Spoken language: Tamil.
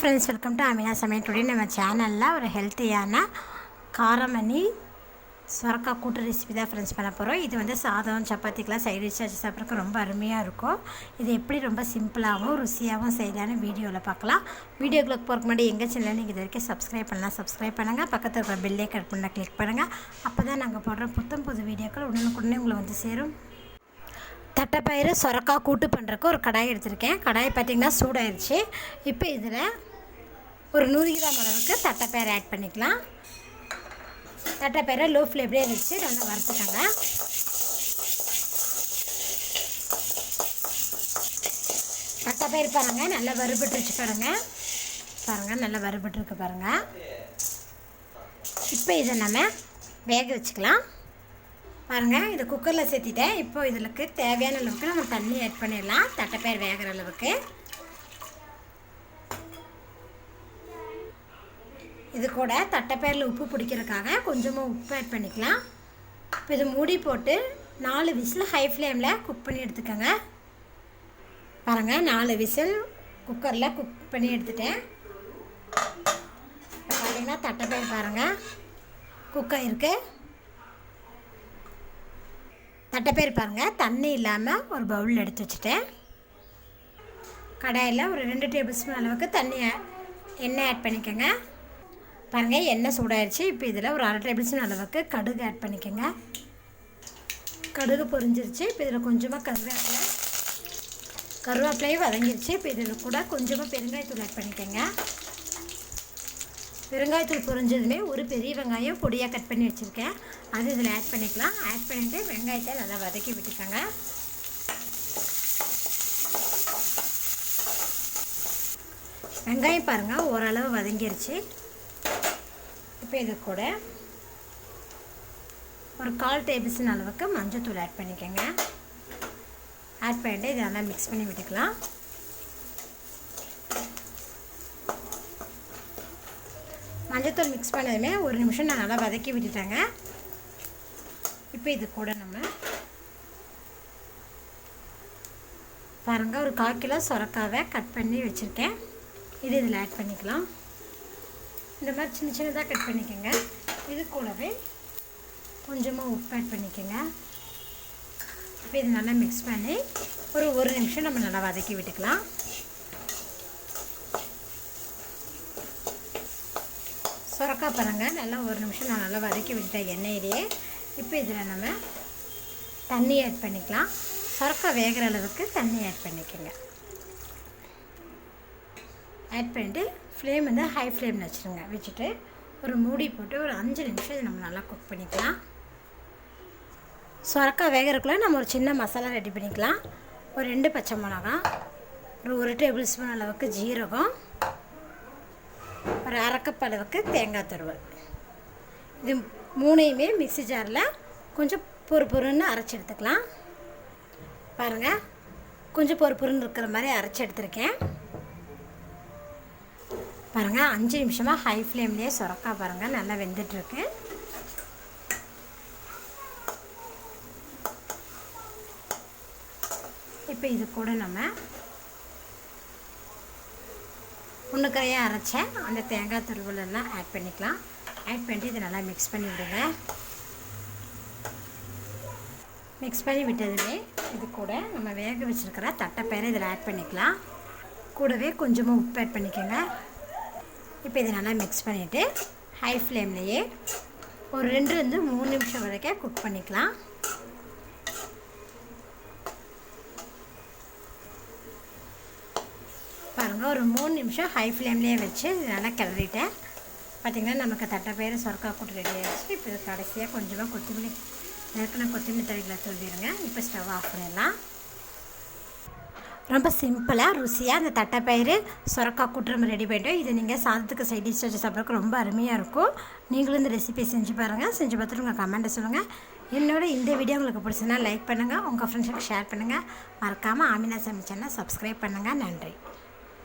ஃப்ரெண்ட்ஸ், வெல்கம் டு அமினா சமையல். டுடே நம்ம சேனலில் ஒரு ஹெல்த்தியான காரமணி சொரக்காய் கூட்டு ரெசிபி தான் ஃப்ரெண்ட்ஸ் பண்ண போகிறோம். இது வந்து சாதம் சப்பாத்திக்கெலாம் சைடு டிஷ் வச்சு சாப்பிட்றதுக்கு ரொம்ப அருமையாக இருக்கும். இது எப்படி ரொம்ப சிம்பிளாகவும் ருசியாகவும் செய்யலான்னு வீடியோவில் பார்க்கலாம். வீடியோக்குள்ளே போகிறதுக்கு முன்னாடி எங்கள் சேனலில் நீங்கள் இது வரைக்கும் சப்ஸ்கிரைப் பண்ணலாம், சப்ஸ்கிரைப் பண்ணுங்கள். பக்கத்தில் இருக்கிற பெல்லே கட் பண்ண கிளிக் பண்ணுங்கள். அப்போ தான் நாங்கள் போடுற புது வீடியோக்கள் உடனுக்குடனே உங்களை வந்து சேரும். தட்டைப்பயிறு சொரக்காய் கூட்டு பண்ணுறக்கு ஒரு கடாய் எடுத்திருக்கேன். கடாய் பார்த்திங்கன்னா சூடாயிருச்சு. இப்போ இதில் ஒரு 100 கிராம் அளவுக்கு தட்டைப்பயிறு ஆட் பண்ணிக்கலாம். தட்டைப்பயிரை லோ ஃப்ளேம்லேயே வச்சு நல்லா வறுத்துக்கோங்க. தட்டைப்பயிறு பாருங்கள் நல்லா வறுபட்டுருச்சு. பாருங்கள் நல்லா வறுபட்டுருக்கு பாருங்கள். இப்போ இதை நம்ம வேக வச்சுக்கலாம். பாருங்கள், இதை குக்கரில் சேர்த்திட்டேன். இப்போ இதுக்கு தேவையான அளவுக்கு நம்ம தண்ணி ஆட் பண்ணிடலாம். தட்டைப்பயிறு வேகிற அளவுக்கு. இது கூட தட்டைப்பயிரில் உப்பு பிடிக்கிறதுக்காக கொஞ்சமாக உப்பு ஆட் பண்ணிக்கலாம். இப்போ இது மூடி போட்டு 4 விசில் ஹை ஃப்ளேமில் குக் பண்ணி எடுத்துக்கோங்க. பாருங்கள், 4 விசில் குக்கரில் குக் பண்ணி எடுத்துட்டேன். இப்போ பார்த்தீங்கன்னா தட்டைப்பயிறு பாருங்கள் குக் ஆகிருக்கு. தட்டைப்பயிறு பாருங்கள் தண்ணி இல்லாமல் ஒரு பவுலில் எடுத்து வச்சுட்டேன். கடாயில் ஒரு 2 டேபிள் ஸ்பூன் அளவுக்கு எண்ணெய் ஆட் பண்ணிக்கோங்க. பாருங்கள், எண்ணெய் சூடாயிடுச்சு. இப்போ இதில் ஒரு 1/2 டேபிள் ஸ்பூன் அளவுக்கு கடுகு ஆட் பண்ணிக்கோங்க. கடுகு பொரிஞ்சிருச்சு. இப்போ இதில் கொஞ்சமாக கருவேப்பிலையும் வதங்கிருச்சு. இப்போ இதில் கூட கொஞ்சமாக பெருங்காயத்தூள் ஆட் பண்ணிக்கோங்க. பெருங்காயத்தூள் பொரிஞ்சதுமே ஒரு பெரிய வெங்காயம் பொடியாக கட் பண்ணி வச்சுருக்கேன், அது இதில் ஆட் பண்ணிக்கலாம். ஆட் பண்ணிவிட்டு வெங்காயத்தை நல்லா வதக்கி விட்டுக்கோங்க. வெங்காயம் பாருங்கள் ஓரளவு வதங்கிருச்சு. இப்போ இது கூட ஒரு 1/4 டேபிள் ஸ்பூன் அளவுக்கு மஞ்சள்தூள் ஆட் பண்ணிக்கோங்க. ஆட் பண்ணிவிட்டு இதை நல்லா மிக்ஸ் பண்ணி விட்டுக்கலாம். மஞ்சத்தூள் மிக்ஸ் பண்ணதுமே ஒரு நிமிஷம் நான் நல்லா வதக்கி விட்டுட்டேங்க. இப்போ இது கூட நம்ம பாருங்கள் ஒரு 1/4 கிலோ சொரக்காவை கட் பண்ணி வச்சுருக்கேன், இது இதில் ஆட் பண்ணிக்கலாம். இந்த மாதிரி சின்னதாக கட் பண்ணிக்கோங்க. இது கூடவே கொஞ்சமாக உப்பு ஆட் பண்ணிக்கோங்க. இப்போ இது நல்லா மிக்ஸ் பண்ணி ஒரு நிமிஷம் நம்ம நல்லா வதக்கி விட்டுக்கலாம். சொரக்காய் பாருங்கள் நல்லா ஒரு நிமிஷம் நான் நல்லா வதக்கி விட்டுட்டேன் எண்ணெயிலேயே. இப்போ இதில் நம்ம தண்ணி ஆட் பண்ணிக்கலாம். சொரக்காய் வேகிற அளவுக்கு தண்ணி ஆட் பண்ணிக்கோங்க. ஆட் பண்ணிவிட்டு ஃப்ளேம் வந்து ஹை ஃப்ளேமில் வச்சுட்டு ஒரு மூடி போட்டு ஒரு 5 நிமிஷம் இதை நம்ம நல்லா குக் பண்ணிக்கலாம். சொரக்காய் வேகிறதுக்குள்ளே நம்ம ஒரு சின்ன மசாலா ரெடி பண்ணிக்கலாம். ஒரு 2 பச்சை மிளகாய், ஒரு 1 டேபிள் ஸ்பூன் அளவுக்கு ஜீரகம், ஒரு 1/2 கப் அளவுக்கு தேங்காய் துருவல். இது 3யுமே மிக்ஸி ஜாரில் கொஞ்சம் பொறுன்னு அரைச்சி எடுத்துக்கலாம். பாருங்கள், கொஞ்சம் பொறுன்னு இருக்கிற மாதிரி அரைச்சி எடுத்துருக்கேன். பாருங்கள் 5 நிமிஷமாக ஹை ஃப்ளேம்லேயே சொரக்காய் பாருங்கள் நல்லா வெந்துட்டுருக்கு. இப்போ இது கூட நம்ம உன்னுக்கரையாக அரைச்சேன் அந்த தேங்காய் துருவலெல்லாம் ஆட் பண்ணிக்கலாம். ஆட் பண்ணிட்டு இதை நல்லா மிக்ஸ் பண்ணி விடுங்க. மிக்ஸ் பண்ணி விட்டதுமே இது கூட நம்ம வேக வச்சுருக்கிற தட்டைப்பயிரை இதில் ஆட் பண்ணிக்கலாம். கூடவே கொஞ்சமாக உப்பு ஆட் பண்ணிக்கோங்க. இப்போ இதை நல்லா மிக்ஸ் பண்ணிவிட்டு ஹை ஃப்ளேம்லேயே ஒரு 2-3 நிமிஷம் வரைக்கும் குக் பண்ணிக்கலாம். பாருங்கள், ஒரு 3 நிமிஷம் ஹை ஃப்ளேம்லேயே வச்சு நல்லா கிளறிட்டேன். பார்த்திங்கன்னா நமக்கு தட்டைப்பயிறு சொரக்காய் கூட்டு ரெடி ஆகிடுச்சு. இப்போ இது கடைசியாக கொஞ்சமாக கொத்தமல்லி தழைகளை தூவிடுங்க. இப்போ ஸ்டவ் ஆஃப் பண்ணிடலாம். ரொம்ப சிம்பிளாக ருசியாக அந்த தட்டைப்பயிறு சொரக்காய் கூட்டு நம்ம ரெடி பண்ணிட்டோம். இது நீங்கள் சாதத்துக்கு சைட் டிஷ் வச்சு சாப்பிட்றதுக்கு ரொம்ப அருமையாக இருக்கும். நீங்களும் இந்த ரெசிபியை செஞ்சு பாருங்கள். செஞ்சு பார்த்துட்டு உங்கள் கமெண்ட்டை சொல்லுங்கள். என்னோட இந்த வீடியோ உங்களுக்கு பிடிச்சதுன்னா லைக் பண்ணுங்கள், உங்கள் ஃப்ரெண்ட்ஸுக்கு ஷேர் பண்ணுங்கள். மறக்காமல் ஆமினா சமையல் சேனலை சப்ஸ்கிரைப் பண்ணுங்கள். நன்றி.